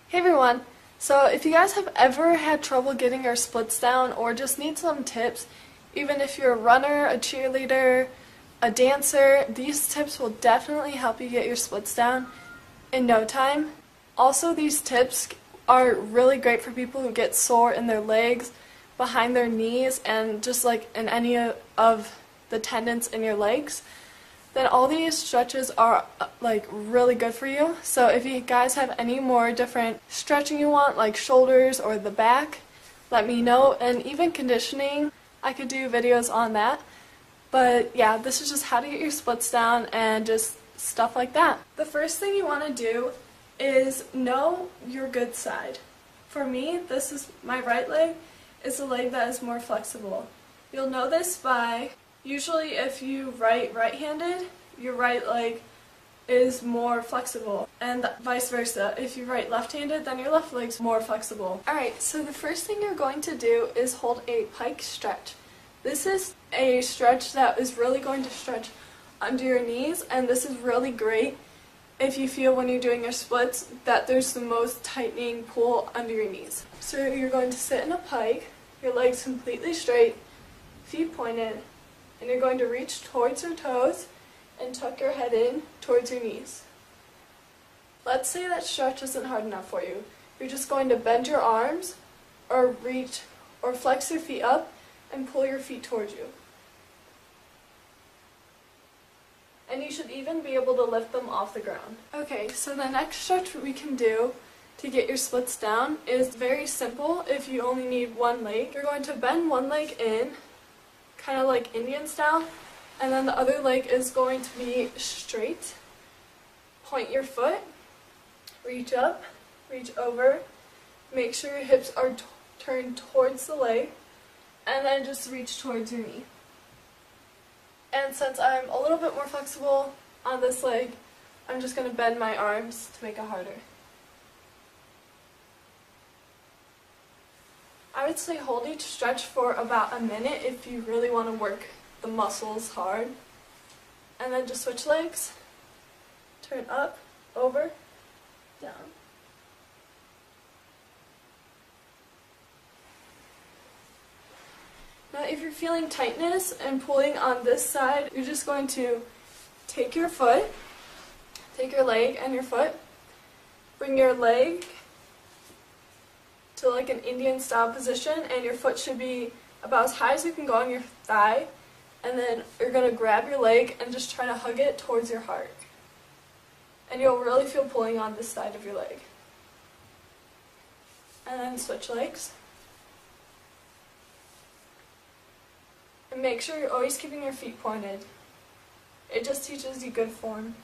Hey everyone! So if you guys have ever had trouble getting your splits down or just need some tips, even if you're a runner, a cheerleader, a dancer, these tips will definitely help you get your splits down in no time. Also, these tips are really great for people who get sore in their legs, behind their knees, and just like in any of the tendons in your legs. Then all these stretches are like really good for you. So if you guys have any more different stretching you want, like shoulders or the back, let me know. And even conditioning, I could do videos on that. But yeah, this is just how to get your splits down and just stuff like that. The first thing you want to do is know your good side. For me, this is my right leg is the leg that is more flexible. You'll know this by usually if you right-handed, your right leg is more flexible, and vice versa. If you left-handed, then your left leg's more flexible. Alright, so the first thing you're going to do is hold a pike stretch. This is a stretch that is really going to stretch under your knees, and this is really great if you feel when you're doing your splits that there's the most tightening pull under your knees. So you're going to sit in a pike, your legs completely straight, feet pointed, and you're going to reach towards your toes and tuck your head in towards your knees. Let's say that stretch isn't hard enough for you. You're just going to bend your arms or reach or flex your feet up and pull your feet towards you. And you should even be able to lift them off the ground. Okay, so the next stretch we can do to get your splits down is very simple if you only need one leg. You're going to bend one leg in, kind of like Indian style, and then the other leg is going to be straight. Point your foot, reach up, reach over, make sure your hips are turned towards the leg, and then just reach towards your knee. And since I'm a little bit more flexible on this leg, I'm just going to bend my arms to make it harder. I would say hold each stretch for about a minute if you really want to work the muscles hard. And then just switch legs. Turn up, over, down. Now if you're feeling tightness and pulling on this side, you're just going to take your leg and your foot, bring your leg to like an Indian style position, and your foot should be about as high as you can go on your thigh, and then you're going to grab your leg and just try to hug it towards your heart. And you'll really feel pulling on this side of your leg. And then switch legs. And make sure you're always keeping your feet pointed. It just teaches you good form.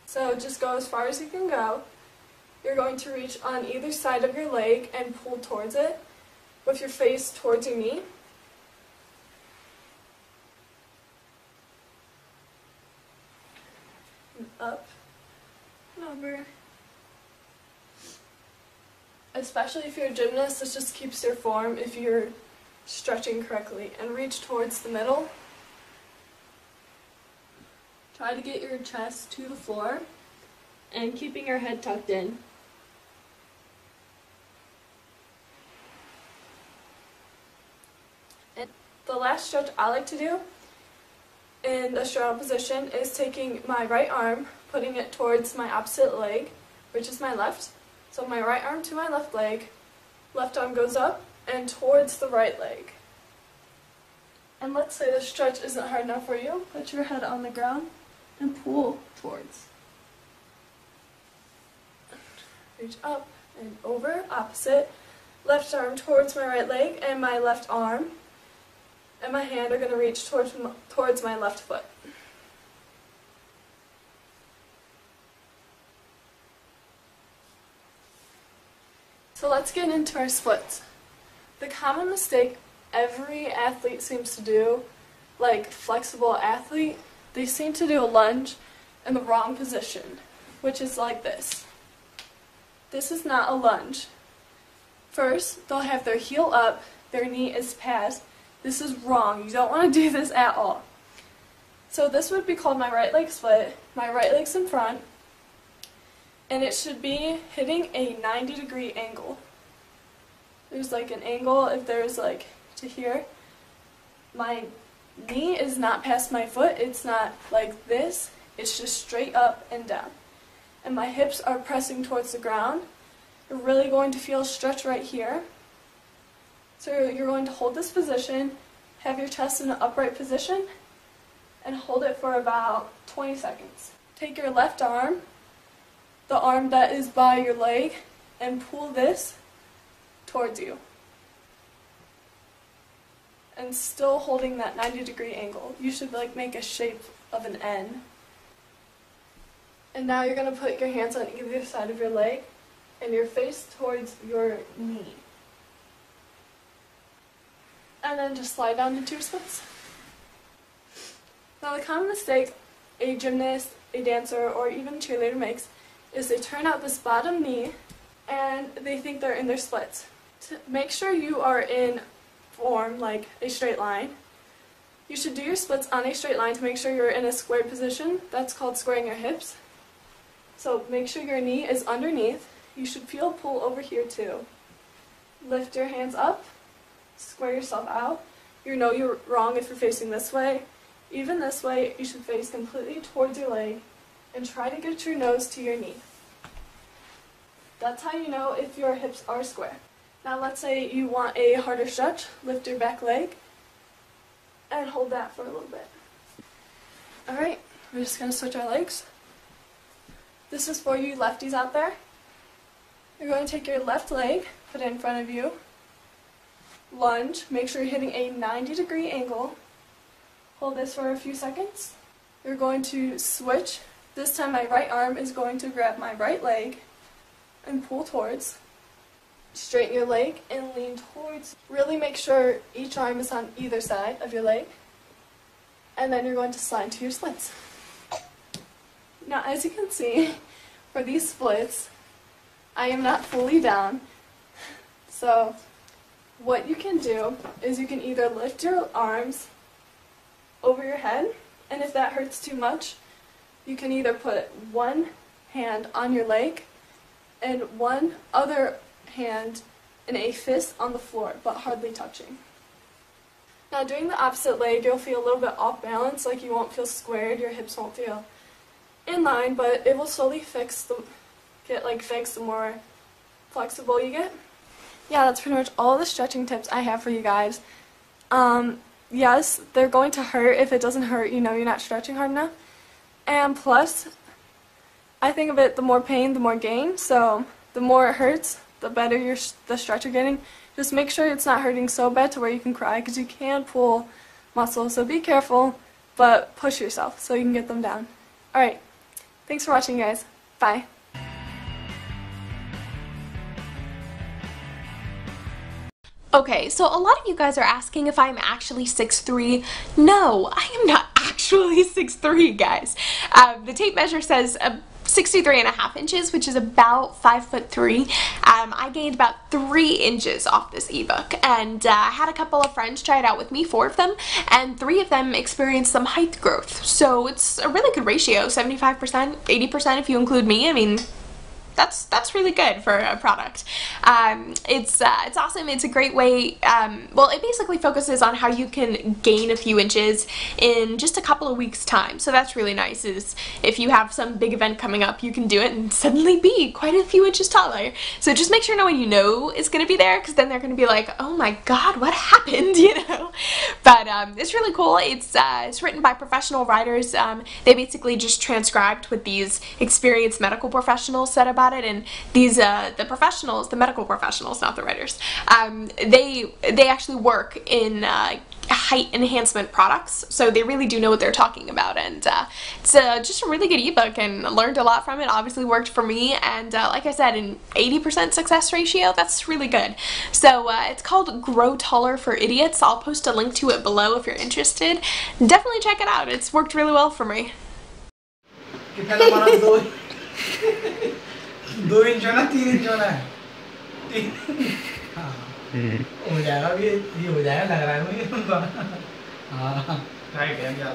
So just go as far as you can go. You're going to reach on either side of your leg and pull towards it with your face towards your knee. And up and over. Especially if you're a gymnast, this just keeps your form if you're stretching correctly. And reach towards the middle. Try to get your chest to the floor and keeping your head tucked in. And the last stretch I like to do in the straddle position is taking my right arm, putting it towards my opposite leg, which is my left. So my right arm to my left leg, left arm goes up and towards the right leg. And let's say the stretch isn't hard enough for you, put your head on the ground and pull towards. Reach up and over, opposite. Left arm towards my right leg, and my left arm and my hand are going to reach towards my left foot. So let's get into our splits. The common mistake every athlete seems to do, like flexible athlete, they seem to do a lunge in the wrong position, which is like this. This is not a lunge. First, they'll have their heel up, their knee is past. This is wrong. You don't want to do this at all. So this would be called my right leg split. My right leg's in front, and it should be hitting a 90-degree angle. There's like an angle if there's like to here. My knee is not past my foot, it's not like this, it's just straight up and down. And my hips are pressing towards the ground. You're really going to feel a stretch right here. So you're going to hold this position, have your chest in an upright position, and hold it for about 20 seconds. Take your left arm, the arm that is by your leg, and pull this towards you. And still holding that 90-degree angle. You should like make a shape of an N. And now you're going to put your hands on either side of your leg and your face towards your knee. And then just slide down into your splits. Now the common mistake a gymnast, a dancer, or even cheerleader makes is they turn out this bottom knee and they think they're in their splits. To make sure you are in form, like a straight line, you should do your splits on a straight line to make sure you're in a squared position. That's called squaring your hips. So make sure your knee is underneath. You should feel a pull over here too. Lift your hands up, square yourself out. You know you're wrong if you're facing this way. Even this way, you should face completely towards your leg and try to get your nose to your knee. That's how you know if your hips are square. Now let's say you want a harder stretch. Lift your back leg and hold that for a little bit. Alright, we're just going to switch our legs. This is for you lefties out there. You're going to take your left leg, put it in front of you, lunge, make sure you're hitting a 90-degree angle. Hold this for a few seconds. You're going to switch. This time my right arm is going to grab my right leg and pull towards. Straighten your leg and lean towards. Really make sure each arm is on either side of your leg. And then you're going to slide to your splits. Now as you can see, for these splits, I am not fully down. So what you can do is you can either lift your arms over your head, and if that hurts too much, you can either put one hand on your leg and one other hand in a fist on the floor, but hardly touching. Now doing the opposite leg, you'll feel a little bit off balance, like you won't feel squared, your hips won't feel in line, but it will slowly get fixed the more flexible you get. Yeah, that's pretty much all the stretching tips I have for you guys. Yes, they're going to hurt. If it doesn't hurt, you know you're not stretching hard enough. And plus, I think of it, the more pain, the more gain. So the more it hurts, the better the stretch you're getting. Just make sure it's not hurting so bad to where you can cry, because you can pull muscles. So be careful, but push yourself so you can get them down. Alright, thanks for watching, guys. Bye. Okay, so a lot of you guys are asking if I'm actually 6'3". No, I am not actually 6'3", guys. The tape measure says 63.5 inches, which is about 5'3". I gained about 3 inches off this ebook, and I had a couple of friends try it out with me, 4 of them, and 3 of them experienced some height growth. So it's a really good ratio, 75%, 80% if you include me. I mean, that's really good for a product. It's awesome. It's a great way. Well, it basically focuses on how you can gain a few inches in just a couple of weeks' time. So that's really nice. Is if you have some big event coming up, you can do it and suddenly be quite a few inches taller. So just make sure no one you know is going to be there, because then they're going to be like, oh my god, what happened, you know? But it's really cool. It's written by professional writers. They basically just transcribed what these experienced medical professionals said about it, and these the professionals, the medical professionals, not the writers, they actually work in height enhancement products, so they really do know what they're talking about, and it's just a really good ebook, and learned a lot from it. Obviously worked for me, and like I said, an 80% success ratio, that's really good. So it's called Grow Taller for Idiots. I'll post a link to it below if you're interested. Definitely check it out. It's worked really well for me. 2 inch होना 3 inch होना है 3 हाँ हो जाएगा अभी ये हो जाएगा लग रहा है मुझे हाँ राइट है यार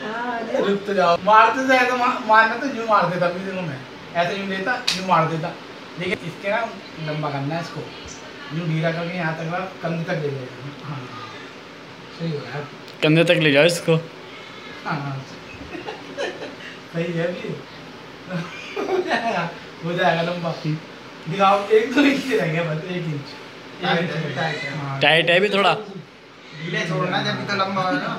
हाँ रुक तो जाओ मारते जाए तो मारना तो यूँ मार देता मैं ऐसे यूँ लेता, यूँ मार देता, लेकिन इसके ना लंबा करना है इसको, यूँ ढीला करके यहाँ तक ना कंधे तक ले जाएगा। हाँ सही हो रहा है, कंधे तक ले जाओ इसको। हाँ सही है अभी हो जाएगा लंबा। दिखाओ, 1-2 इंच रह गया बस, 1 इंच। टाइट है भी थोड़ा। ढीले छोड़ना जब तो लंबा हो ना।